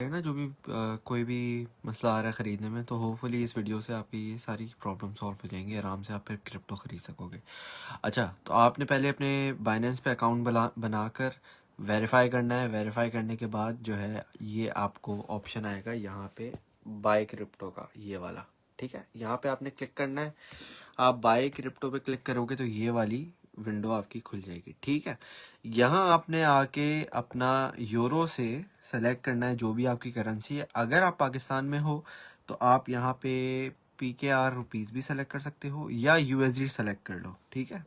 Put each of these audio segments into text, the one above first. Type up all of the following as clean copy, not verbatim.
है ना, जो भी कोई भी मसला आ रहा है ख़रीदने में, तो होपफुली इस वीडियो से आपकी ये सारी प्रॉब्लम सॉल्व हो जाएंगी, आराम से आप फिर क्रिप्टो ख़रीद सकोगे। अच्छा, तो आपने पहले अपने बाइनेंस पे अकाउंट बनाकर वेरीफाई करना है। वेरीफाई करने के बाद जो है ये आपको ऑप्शन आएगा यहाँ पे बाय क्रिप्टो का, ये वाला। ठीक है, यहाँ पे आपने क्लिक करना है। आप बाय क्रिप्टो पे क्लिक करोगे तो ये वाली विंडो आपकी खुल जाएगी। ठीक है, यहाँ आपने आके अपना यूरो से सेलेक्ट करना है जो भी आपकी करेंसी है। अगर आप पाकिस्तान में हो तो आप यहाँ पे PKR रुपीज़ भी सेलेक्ट कर सकते हो या USD सेलेक्ट कर लो। ठीक है,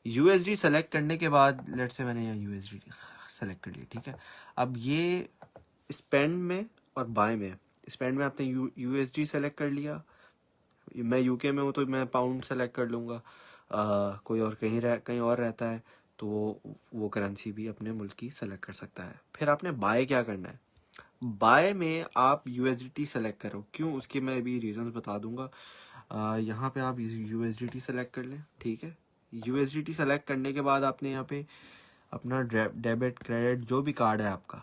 USD सेलेक्ट करने के बाद लेट से मैंने यहाँ USD सेलेक्ट कर लिया। ठीक है, अब ये स्पेंड में और बाय में, स्पेंड में आपने USD सेलेक्ट कर लिया। मैं UK में हूँ तो मैं पाउंड सेलेक्ट कर लूँगा। कोई और कहीं और रहता है तो वो करेंसी भी अपने मुल्क की सेलेक्ट कर सकता है। फिर आपने बाय क्या करना है, बाय में आप USDT सेलेक्ट करो। क्यों, उसके मैं अभी रीजंस बता दूंगा। यहाँ पे आप USDT सेलेक्ट कर लें। ठीक है, USDT सेलेक्ट करने के बाद आपने यहाँ पे अपना डेबिट क्रेडिट जो भी कार्ड है आपका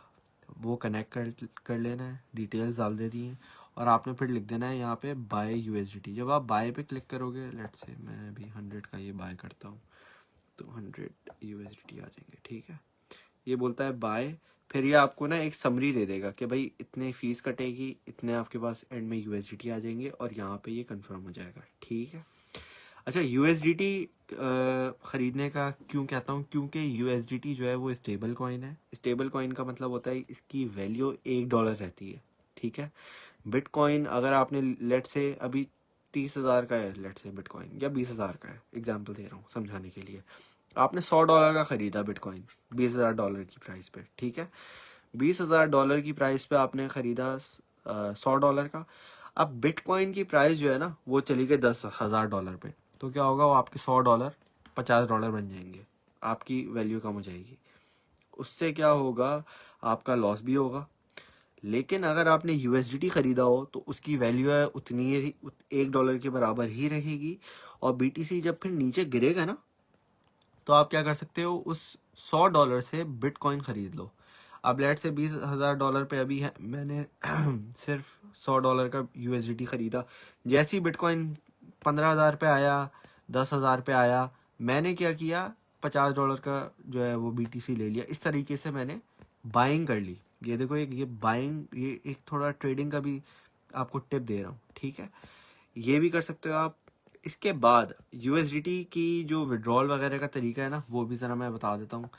वो कनेक्ट कर लेना है, डिटेल्स डाल दे दी हैं और आपने फिर लिख देना है यहाँ पे बाय USDT। जब आप बाय पे क्लिक करोगे, लेट से मैं अभी 100 का ये बाय करता हूँ तो 100 USDT आ जाएंगे। ठीक है, ये बोलता है बाय। फिर ये आपको ना एक समरी दे देगा कि भाई इतने फीस कटेगी, इतने आपके पास एंड में USDT आ जाएंगे और यहाँ पे ये कंफर्म हो जाएगा। ठीक है, अच्छा, USDT ख़रीदने का क्यों कहता हूँ, क्योंकि USDT जो है वो स्टेबल कॉइन है। स्टेबल कॉइन का मतलब होता है इसकी वैल्यू $1 रहती है। ठीक है, बिटकॉइन अगर आपने लेट से अभी 30,000 का है, लेट से बिटकॉइन, या 20,000 का है, एग्जाम्पल दे रहा हूँ समझाने के लिए। आपने $100 का ख़रीदा बिटकॉइन $20,000 की प्राइस पे। ठीक है, $20,000 की प्राइस पे आपने ख़रीदा $100 का। अब बिटकॉइन की प्राइस जो है ना वो चली गई $10,000 पे, तो क्या होगा, वो आपके $100 $50 बन जाएंगे, आपकी वैल्यू कम हो जाएगी। उससे क्या होगा, आपका लॉस भी होगा। लेकिन अगर आपने USDT खरीदा हो तो उसकी वैल्यू है उतनी ही, $1 के बराबर ही रहेगी। और BTC जब फिर नीचे गिरेगा ना तो आप क्या कर सकते हो, उस $100 से बिटकॉइन खरीद लो। अब लेट से $20,000 पे अभी है, मैंने सिर्फ $100 का USDT खरीदा। जैसी बिटकॉइन 15,000 पे आया, 10,000 पे आया, मैंने क्या किया, $50 का जो है वो BTC ले लिया। इस तरीके से मैंने बाइंग कर ली। ये देखो, ये बाइंग, ये एक थोड़ा ट्रेडिंग का भी आपको टिप दे रहा हूँ। ठीक है, ये भी कर सकते हो आप। इसके बाद USDT की जो विड्रॉल वगैरह का तरीका है ना वो भी ज़रा मैं बता देता हूँ।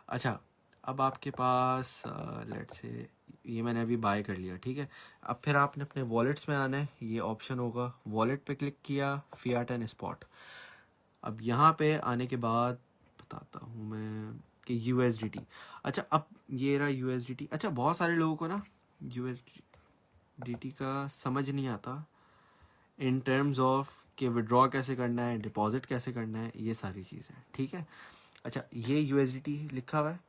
अच्छा, अब आपके पास लेट से ये मैंने अभी बाय कर लिया। ठीक है, अब फिर आपने अपने वॉलेट्स में आना है। ये ऑप्शन होगा, वॉलेट पे क्लिक किया, फियाट एंड स्पॉट। अब यहाँ पे आने के बाद बताता हूँ मैं कि USDT। अच्छा, अब ये रहा USDT। अच्छा, बहुत सारे लोगों को ना USDT का समझ नहीं आता इन टर्म्स ऑफ कि विड्रॉ कैसे करना है, डिपॉजिट कैसे करना है, ये सारी चीज़ें। ठीक है, अच्छा, ये USDT लिखा हुआ है,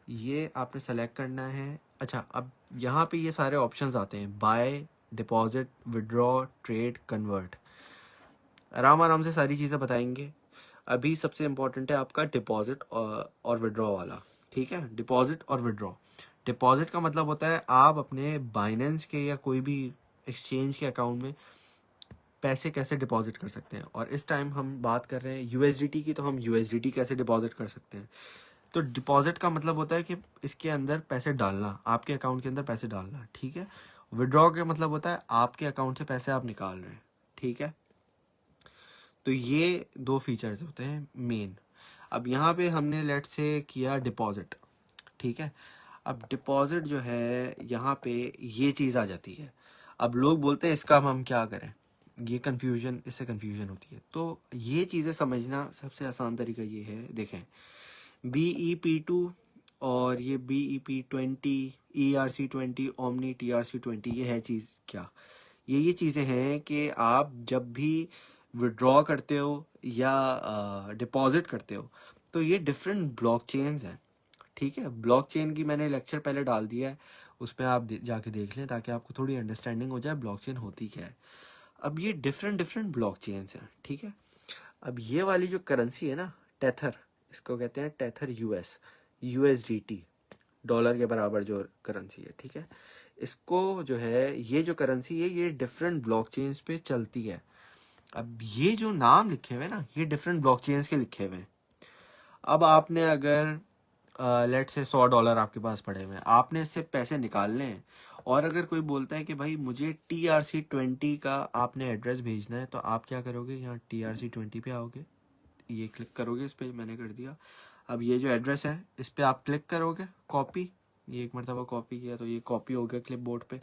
ये आपने सेलेक्ट करना है। अच्छा, अब यहाँ पे ये सारे ऑप्शंस आते हैं, buy, deposit, withdraw, trade, convert. आराम आराम से सारी चीज़ें बताएंगे। अभी सबसे इम्पोर्टेंट है आपका डिपॉजिट और विड्रॉ वाला। ठीक है, डिपॉजिट और विड्रॉ। डिपॉजिट का मतलब होता है आप अपने बाइनेंस के या कोई भी एक्सचेंज के अकाउंट में पैसे कैसे डिपॉजिट कर सकते हैं। और इस टाइम हम बात कर रहे हैं USDT की, तो हम USDT कैसे डिपॉजिट कर सकते हैं। तो डिपॉजिट का मतलब होता है कि इसके अंदर पैसे डालना, आपके अकाउंट के अंदर पैसे डालना। ठीक है, विड्रॉ का मतलब होता है आपके अकाउंट से पैसे आप निकाल रहे हैं। ठीक है, तो ये दो फीचर्स होते हैं मेन। अब यहाँ पे हमने लेट से किया डिपॉजिट। ठीक है, अब डिपॉजिट जो है यहाँ पे ये चीज़ आ जाती है। अब लोग बोलते हैं इसका हम क्या करें, ये कन्फ्यूजन, इससे कन्फ्यूजन होती है। तो ये चीज़ें समझना सबसे आसान तरीका ये है, देखें, BEP2 और ये BEP20, ERC20, ओमनी TRC20, ये है चीज़ क्या, ये चीज़ें हैं कि आप जब भी विड्रॉ करते हो या डिपॉजिट करते हो तो ये डिफरेंट ब्लॉकचेन्स हैं। ठीक है, ब्लॉकचेन की मैंने लेक्चर पहले डाल दिया है, उस पर आप जाके देख लें ताकि आपको थोड़ी अंडरस्टैंडिंग हो जाए ब्लॉकचेन होती क्या है। अब ये डिफरेंट डिफरेंट ब्लॉकचेन्स हैं। ठीक है, अब ये वाली जो करेंसी है ना, टेथर, इसको कहते हैं टेथर USDT, डॉलर के बराबर जो करेंसी है। ठीक है, इसको जो है ये जो करेंसी है ये डिफरेंट ब्लॉकचेन्स पे चलती है। अब ये जो नाम लिखे हुए हैं ना ये डिफरेंट ब्लॉकचेन्स के लिखे हुए हैं। अब आपने अगर लेट से $100 आपके पास पड़े हुए हैं, आपने इससे पैसे निकालने हैं, और अगर कोई बोलता है कि भाई मुझे TRC20 का आपने एड्रेस भेजना है, तो आप क्या करोगे, यहाँ TRC20 पे आओगे, ये क्लिक करोगे, इस पर मैंने कर दिया। अब ये जो एड्रेस है इस पर आप क्लिक करोगे, कॉपी, ये एक मरतबा कॉपी किया तो ये कॉपी हो गया क्लिप बोर्ड पे।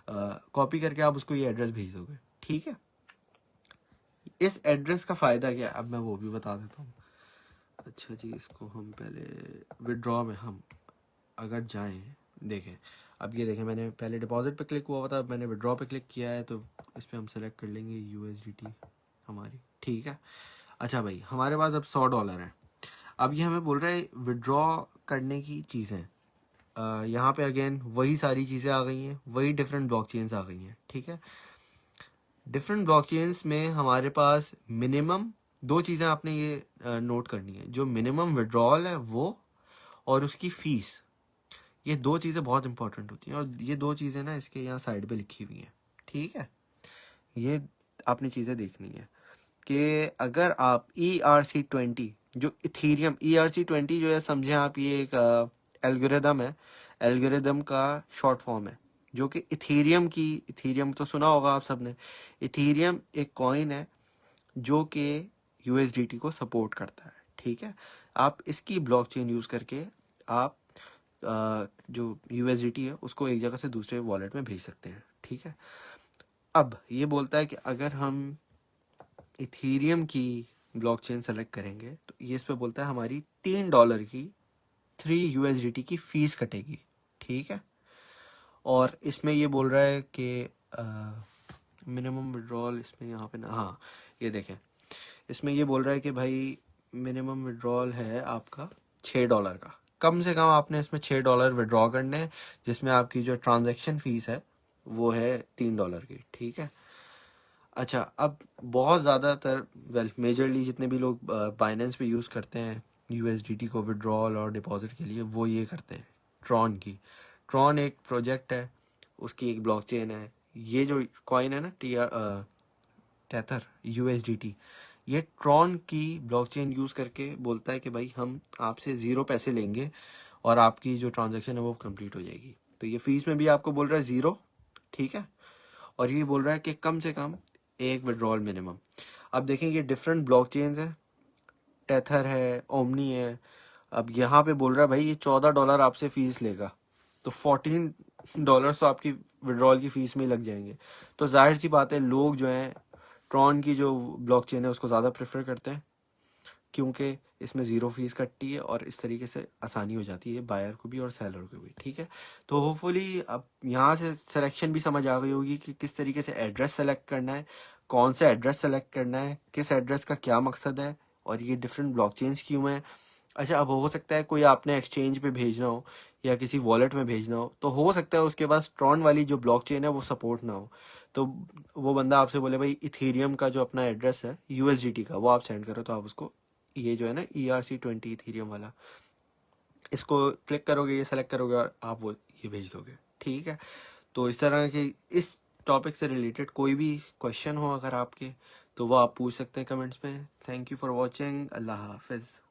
कॉपी करके आप उसको ये एड्रेस भेज दोगे, ठीक है। इस एड्रेस का फ़ायदा क्या है अब मैं वो भी बता देता हूँ। अच्छा जी, इसको हम पहले विड्रॉ में हम अगर जाएं, देखें, अब ये देखें मैंने पहले डिपॉजिट पे क्लिक हुआ था, अब मैंने विड्रॉ पे क्लिक किया है, तो इस पर हम सेलेक्ट कर लेंगे USDT हमारी, ठीक है। अच्छा भाई, हमारे पास अब $100 है। अब ये हमें बोल रहा है विड्रॉ करने की चीज़ें, यहाँ पे अगेन वही सारी चीज़ें आ गई हैं, वही डिफरेंट ब्लॉकचेन्स आ गई हैं, ठीक है। डिफरेंट ब्लॉकचेन्स में हमारे पास मिनिमम दो चीज़ें आपने ये नोट करनी है, जो मिनिमम विड्रॉल है वो, और उसकी फ़ीस। ये दो चीज़ें बहुत इंपॉर्टेंट होती हैं, और ये दो चीज़ें ना इसके यहाँ साइड पे लिखी हुई हैं, ठीक है। ये आपने चीज़ें देखनी है कि अगर आप ERC20 जो इथीरियम ERC20 जो है, समझें आप ये एक एल्गोरिदम है, एल्गोरिदम का शॉर्ट फॉर्म है, जो कि इथीरियम तो सुना होगा आप सबने। इथीरियम एक कॉइन है जो कि USDT को सपोर्ट करता है, ठीक है। आप इसकी ब्लॉकचेन यूज़ करके आप जो USDT है उसको एक जगह से दूसरे वॉलेट में भेज सकते हैं, ठीक है। अब ये बोलता है कि अगर हम इथीरियम की ब्लॉकचेन सेलेक्ट करेंगे तो ये इस पे बोलता है हमारी $3 की 3 USDT की फ़ीस कटेगी, ठीक है। और इसमें ये बोल रहा है कि मिनिमम विड्रॉल इसमें यहाँ पे ना, हाँ ये देखें, इसमें ये बोल रहा है कि भाई मिनिमम विड्रॉल है आपका $6 का, कम से कम आपने इसमें $6 विड्रॉ करने हैं, जिसमें आपकी जो ट्रांजैक्शन फ़ीस है वो है $3 की, ठीक है। अच्छा, अब बहुत ज़्यादातर मेजरली जितने भी लोग बाइनेंस पे यूज़ करते हैं USDT को विड्रॉल और डिपॉजिट के लिए, वो ये करते हैं ट्रॉन की। ट्रॉन एक प्रोजेक्ट है, उसकी एक ब्लॉकचेन है। ये जो कॉइन है ना टेथर USDT, ये ट्रॉन की ब्लॉकचेन यूज़ करके बोलता है कि भाई हम आपसे 0 पैसे लेंगे और आपकी जो ट्रांजैक्शन है वो कंप्लीट हो जाएगी। तो ये फीस में भी आपको बोल रहा है 0, ठीक है, और ये बोल रहा है कि कम से कम एक विड्रॉल मिनिमम। अब देखें ये डिफरेंट ब्लॉकचेन्स है, टेथर है, ओमनी है। अब यहाँ पे बोल रहा है भाई ये $14 आपसे फीस लेगा, तो $14 तो आपकी विड्रॉल की फीस में ही लग जाएंगे। तो जाहिर सी बात है लोग जो हैं ट्रॉन की जो ब्लॉकचेन है उसको ज़्यादा प्रेफर करते हैं, क्योंकि इसमें 0 फीस कटती है और इस तरीके से आसानी हो जाती है बायर को भी और सेलर को भी, ठीक है। तो होपफुली अब यहाँ से सिलेक्शन भी समझ आ गई होगी कि किस तरीके से एड्रेस सेलेक्ट करना है, कौन सा एड्रेस सेलेक्ट करना है, किस एड्रेस का क्या मकसद है, और ये डिफरेंट ब्लॉकचेन्स क्यों हैं। अच्छा, अब हो सकता है कोई आपने एक्सचेंज पे भेजना हो या किसी वॉलेट में भेजना हो, तो हो सकता है उसके पास ट्रॉन वाली जो ब्लॉकचेन है वो सपोर्ट ना हो, तो वो बंदा आपसे बोले भाई इथेरियम का जो अपना एड्रेस है USDT का वो आप सेंड करो, तो आप उसको ये जो है ना ERC20 इथेरियम वाला, इसको क्लिक करोगे, ये सेलेक्ट करोगे और आप वो ये भेज दोगे, ठीक है। तो इस तरह के इस टॉपिक से रिलेटेड कोई भी क्वेश्चन हो अगर आपके, तो वो आप पूछ सकते हैं कमेंट्स में। Thank you for watching. अल्लाह हाफिज़।